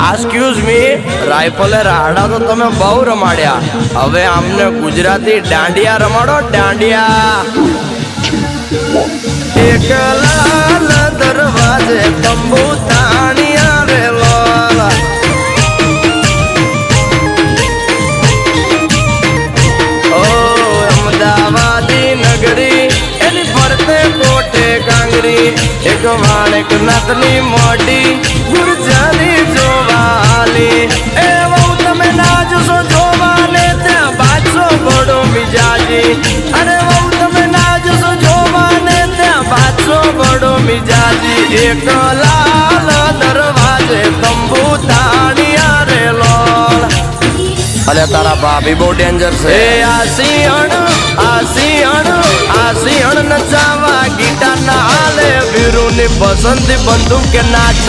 Excuse me, રાઇફલે રાડા તો તમે બહુ રમાડ્યા, હવે આમને ગુજરાતી દાંડિયા રમાડો, દાંડિયા. એક લાલ દરવાજે તંબુ તાણિયા રે લોલા, ઓ અમદાવાદી નગરી એની ફરતે કોટે કાંગરી, એક વાણેક નાથની મોટી ગુરજાની જોવાલી, એ બહુ તમે ના જોશો જોવાને ત્યાં બાદશો બડો મિજાજી, અરે બહુ તમે ના જોશો જોવાને ત્યાં બાદશો બડો મિજાજી. એક લાલ દરવાજે તંબુ તાણિયા રે લોલ, અલે તારા ભાભી બહુ ડેન્જર છે. આ સિંહણ નચાવા ગીટાર ના હાલે, વીરુની પસંદ બંદૂક કે નાચ